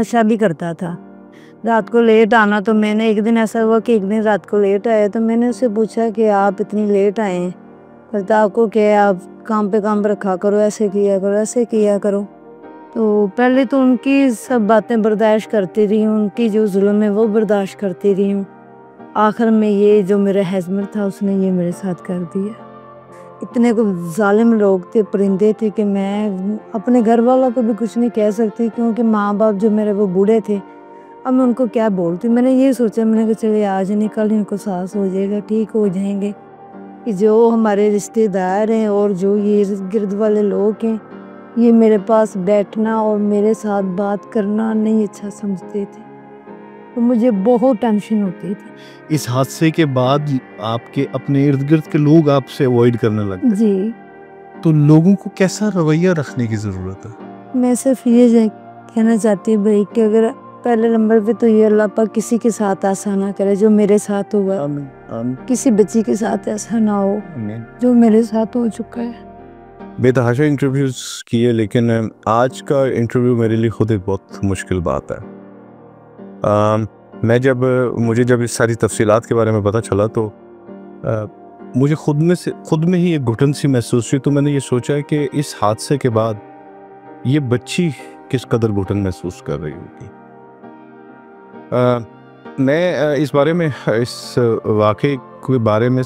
नशा भी करता था। रात को लेट आना, तो मैंने एक दिन ऐसा हुआ कि एक दिन रात को लेट आया, तो मैंने उससे पूछा कि आप इतनी लेट आए हैं, कहता आपको क्या है, आप काम पे काम रखा करो, ऐसे किया करो, ऐसे किया करो। तो पहले तो उनकी सब बातें बर्दाश्त करती रही हूँ, उनकी जो जुल्म है वो बर्दाश्त करती रही हूँ। आखिर में ये जो मेरा हस्बैंड था उसने ये मेरे साथ कर दिया। इतने को जालिम लोग थे, परिंदे थे कि मैं अपने घर वालों को भी कुछ नहीं कह सकती, क्योंकि माँ बाप जो मेरे वो बूढ़े थे। अब मैं उनको क्या बोलती, मैंने ये सोचा, मैंने कहा चलिए आज नहीं कल इनको सास हो जाएगा, ठीक हो जाएंगे। कि जो हमारे रिश्तेदार हैं और जो ये इर्द गिर्द वाले लोग हैं, ये मेरे पास बैठना और मेरे साथ बात करना नहीं अच्छा समझते थे, तो मुझे बहुत टेंशन होती थी। इस हादसे के बाद आपके अपने इर्द गिर्द के लोग आपसे अवॉइड करने लग गए। जी, तो लोगों को कैसा रवैया रखने की जरूरत है? मैं सिर्फ ये कहना चाहती हूँ भाई कि अगर पहले नंबर पे तो ये अल्लाह पाक किसी के साथ ऐसा ना करे जो मेरे साथ हुआ, आमीन आमीन किसी बच्ची के साथ ऐसा ना हो आमीन। जो मेरे साथ हो चुका है। बेतहाशा इंटरव्यूज किए, लेकिन आज का इंटरव्यू मेरे लिए खुद एक बहुत मुश्किल बात है। मुझे जब इस सारी तफसीलात के बारे में पता चला तो मुझे खुद में ही एक घुटन सी महसूस हुई। तो मैंने ये सोचा कि इस हादसे के बाद ये बच्ची किस कदर घुटन महसूस कर रही होगी। मैं इस बारे में, इस वाक़े के बारे में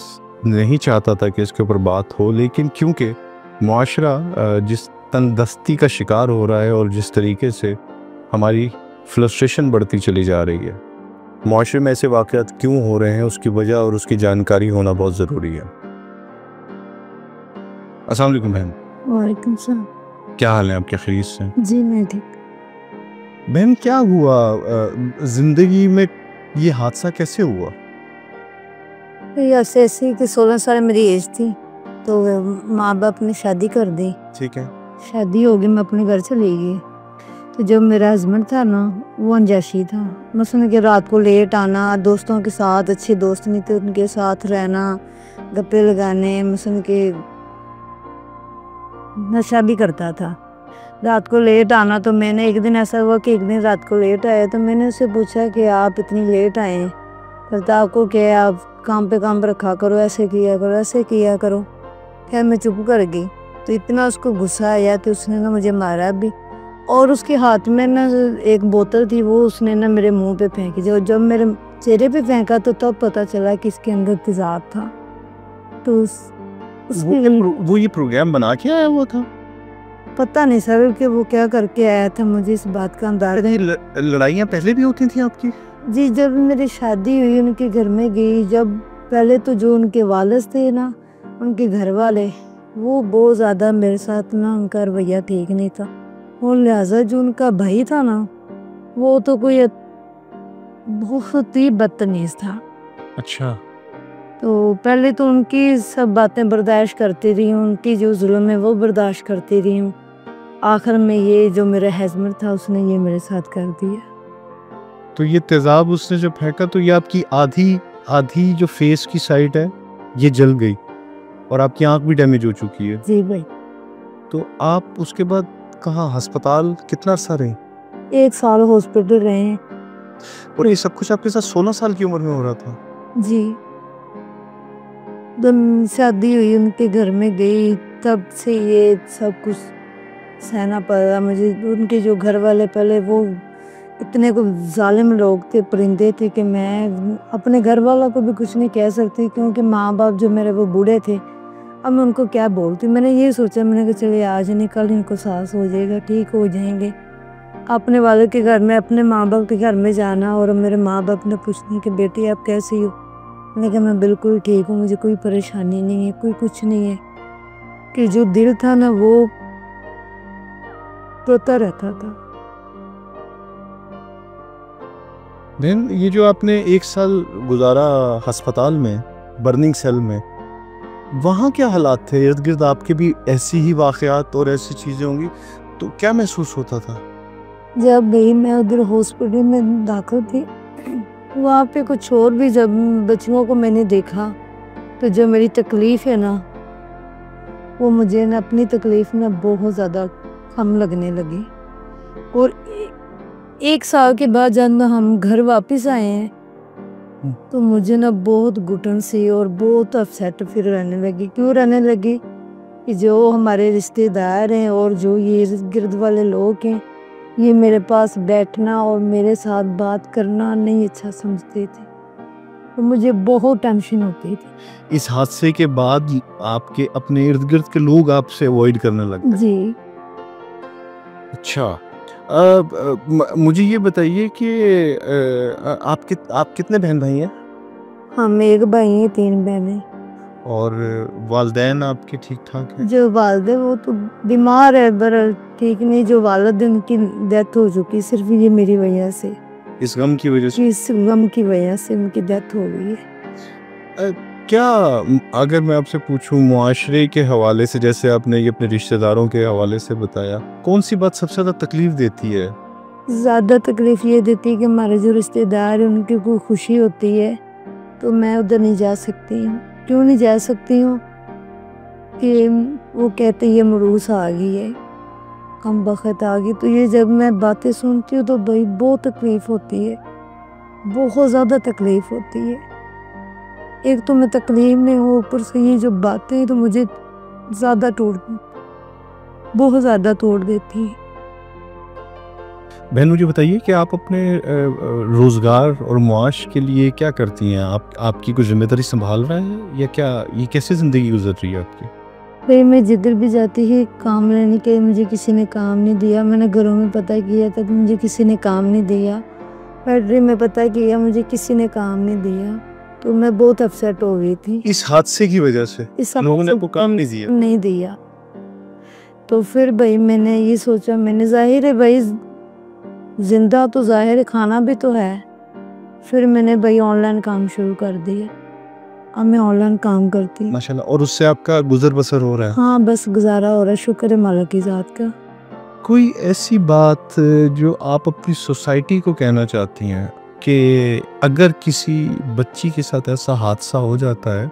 नहीं चाहता था कि इसके ऊपर बात हो, लेकिन क्योंकि मुआशरा जिस तंदस्ती का शिकार हो रहा है और जिस तरीके से हमारी फ्रस्ट्रेशन बढ़ती चली जा रही है, मुआशरे में ऐसे वाक़यात क्यों हो रहे हैं उसकी वजह और उसकी जानकारी होना बहुत ज़रूरी है। अस्सलाम वालेकुम बहन। वालेकुम सलाम। क्या हाल है आपके? खैरियत से? जी मैं ठीक। बहन क्या हुआ ज़िंदगी में, ये हादसा कैसे हुआ? ऐसे ऐसे कि 16 साल मेरी एज थी, तो माँ बाप ने शादी कर दी। ठीक है। शादी हो गई, मैं अपने घर चली गई। तो जब मेरा हस्बैंड था ना, वो अनजाशी था, मसलन कि रात को लेट आना, दोस्तों के साथ, अच्छे दोस्त नहीं थे उनके साथ रहना, गप्पे लगाने, मसलन कि नशा भी करता था। रात को लेट आना, तो मैंने एक दिन ऐसा हुआ कि एक दिन रात को लेट आया, तो मैंने उससे पूछा कि आप इतनी लेट आए हैं, कहता आपको क्या है, आप काम पे काम रखा करो, ऐसे किया करो, ऐसे किया करो। खैर मैं चुप कर गई। तो इतना उसको गुस्सा आया कि उसने ना मुझे मारा भी, और उसके हाथ में ना एक बोतल थी, वो उसने ना मेरे मुंह पे फेंकी। जब मेरे चेहरे पे फेंका तो तब पता चला कि इसके अंदर तेजाब था। तो वो ये प्रोग्राम बना के आया हुआ था? पता नहीं सर कि वो क्या करके आया था, मुझे इस बात का अंदाजा। लड़ाइयाँ पहले भी होती थी आपकी? जी, जब मेरी शादी हुई उनके घर में गई, जब पहले तो जो उनके वालिद थे ना, उनके घर वाले, वो बहुत ज़्यादा मेरे साथ ना, उनका रवैया ठीक नहीं था, और लिहाजा जो उनका भाई था ना, वो तो कोई बहुत ही बदतमीज था। अच्छा। तो पहले तो उनकी सब बातें बर्दाश्त करती रही हूँ, उनकी जो जुल्म है वो बर्दाश्त करती रही हूँ। आखिर में ये जो मेरा हस्बैंड था उसने ये मेरे साथ कर दिया। तो ये तेजाब उसने जो फेंका, तो ये आपकी आधी जो फेस की साइड है ये जल गई और आपकी आंख भी डैमेज हो चुकी है। जी भाई। तो आप उसके बाद कहाँ, अस्पताल कितना अरसा रहे? 1 साल हॉस्पिटल रहे हैं। और ये सब कुछ आपके साथ 16 साल की उम्र में हो रहा था? जी, जब शादी हुई उनके घर में गई, तब से ये सब कुछ सहना पड़ा मुझे। उनके जो घर वाले पहले वो इतने को जालिम लोग थे, परिंदे थे, कि मैं अपने घर वालों को भी कुछ नहीं कह सकती, क्योंकि माँ बाप जो मेरे वो बूढ़े थे। अब मैं उनको क्या बोलती, मैंने ये सोचा, मैंने कहा चलिए आज नहीं कल इनको सास हो जाएगा, ठीक हो जाएंगे। अपने वाले के घर में, अपने माँ बाप के घर में जाना, और मेरे माँ बाप ने पूछना कि बेटी आप कैसी हो। मैंने कहा मैं बिल्कुल ठीक हूँ, मुझे कोई परेशानी नहीं है, कोई कुछ नहीं है। कि जो दिल था ना वो रोता रहता था। देन ये जो आपने 1 साल गुजारा अस्पताल में, बर्निंग सेल में, वहाँ क्या हालात थे? इर्द गिर्द आपके भी ऐसी ही वाक़यात और ऐसी चीज़ें होंगी, तो क्या महसूस होता था? जब भी मैं उधर हॉस्पिटल में दाखिल थी, वहाँ पे कुछ और भी जब बच्चियों को मैंने देखा, तो जो मेरी तकलीफ़ है ना, वो मुझे ना अपनी तकलीफ़ ना बहुत ज़्यादा कम लगने लगी। और 1 साल के बाद जब हम घर वापस आए हैं तो मुझे ना बहुत घुटन सी और बहुत अपसेट फिर रहने लगी। क्यों रहने लगी कि जो हमारे रिश्तेदार हैं और जो ये इर्द गिर्द वाले लोग हैं, ये मेरे पास बैठना और मेरे साथ बात करना नहीं अच्छा समझते थे, तो मुझे बहुत टेंशन होती थी। इस हादसे के बाद आपके अपने इर्द गिर्द के लोग आपसे अवॉइड करने लग गए? जी। अच्छा। मुझे ये बताइए कि आप कितने बहन भाई हैं? हम 1 भाई हैं, 3 बहनें। और वालदैन आपके ठीक ठाक हैं? जो वालिद है वो तो बीमार है, पर ठीक नहीं। जो वालिद है उनकी डेथ हो चुकी, सिर्फ ये मेरी वजह से, इस गम की वजह से? इस गम की वजह से उनकी डेथ हो गई है। क्या अगर मैं आपसे पूछूं मुआशरे के हवाले से, जैसे आपने ये अपने रिश्तेदारों के हवाले से बताया, कौन सी बात सबसे ज़्यादा तकलीफ देती है? ज़्यादा तकलीफ ये देती है कि हमारे जो रिश्तेदार हैं उनकी कोई खुशी होती है तो मैं उधर नहीं जा सकती हूँ। क्यों नहीं जा सकती हूँ कि वो कहते ये मरूस आ गई है, कम बख्त आ गई। तो ये जब मैं बातें सुनती हूँ तो भाई बहुत तकलीफ होती है, बहुत ज़्यादा तकलीफ होती है। एक तो मैं तकलीफ में हूँ, ऊपर से ये जो बातें तो मुझे ज़्यादा बहुत ज़्यादा तोड़ देती है। बहन मुझे बताइए कि आप अपने रोज़गार और मुआश के लिए क्या करती हैं? आपकी कोई जिम्मेदारी संभाल रहा है या क्या? ये कैसे ज़िंदगी गुजर रही है आपकी? भाई मैं जिधर भी जाती ही काम लेने के, मुझे किसी ने काम नहीं दिया। मैंने घरों में पता किया था तो मुझे किसी ने काम नहीं दिया। फैक्ट्री में पता किया, मुझे किसी ने काम नहीं दिया। तो मैं बहुत अपसेट हो गई थी। इस हादसे की वजह से इस लोगों ने आपको काम नहीं दिया? नहीं दिया। तो फिर भाई मैंने ये सोचा, मैंने जाहिर है भाई जिंदा तो जाहिर है, खाना भी तो है। फिर मैंने भाई ऑनलाइन काम शुरू कर दिया। अब मैं ऑनलाइन काम करती हूँ माशाल्लाह। और उससे आपका गुजर बसर हो रहा है? हाँ, बस गुजारा हो रहा है, शुक्र है मालिक की ज़ात का। कोई ऐसी बात जो आप अपनी सोसाइटी को कहना चाहती हैं कि अगर किसी बच्ची के साथ ऐसा हादसा हो जाता है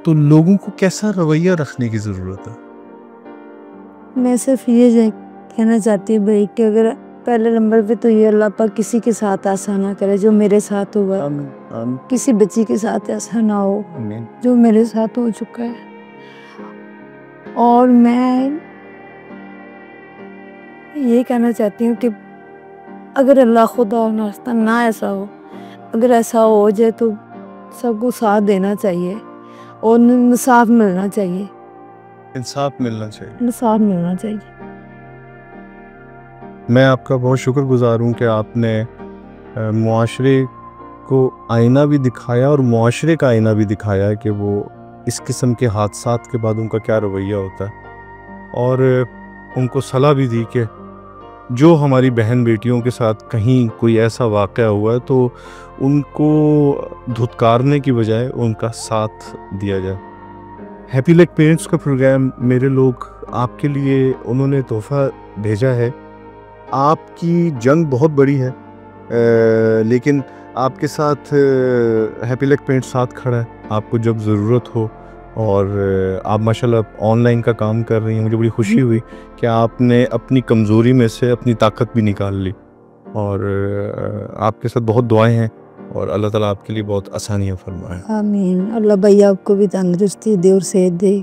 तो लोगों को कैसा रवैया रखने की ज़रूरत है? मैं सिर्फ ये कहना चाहती हूँ भाई कि अगर पहले नंबर पे तो ये अल्लाह पाक किसी के साथ ऐसा ना करे जो मेरे साथ हुआ, किसी बच्ची के साथ ऐसा ना हो जो मेरे साथ हो चुका है। और मैं ये कहना चाहती हूँ कि अगर अल्लाह खुदा नास्ता ना ऐसा हो, अगर ऐसा हो जाए तो सबको साथ देना चाहिए और इंसाफ मिलना चाहिए। इंसाफ मिलना चाहिए। इंसाफ मिलना चाहिए। मैं आपका बहुत शुक्रगुजार हूँ कि आपने मुआशरे को आईना भी दिखाया और मुआशरे का आईना भी दिखाया कि वो इस किस्म के हादसात के बाद उनका क्या रवैया होता है, और उनको सलाह भी दी कि जो हमारी बहन बेटियों के साथ कहीं कोई ऐसा वाक़या हुआ है तो उनको धुतकारने की बजाय उनका साथ दिया जाए। हैप्पी लक पेरेंट्स का प्रोग्राम मेरे लोग आपके लिए उन्होंने तोहफ़ा भेजा है। आपकी जंग बहुत बड़ी है, लेकिन आपके साथ हैप्पी लक पेरेंट्स साथ खड़ा है आपको जब ज़रूरत हो। और आप माशाल्लाह ऑनलाइन का काम कर रही हैं। मुझे बड़ी खुशी हुई कि आपने अपनी कमज़ोरी में से अपनी ताकत भी निकाल ली, और आपके साथ बहुत दुआएं हैं और अल्लाह ताला आपके लिए बहुत आसानियाँ फरमाए। आमीन। अल्लाह भैया आपको भी तंदुरुस्ती दे और सेहत दे।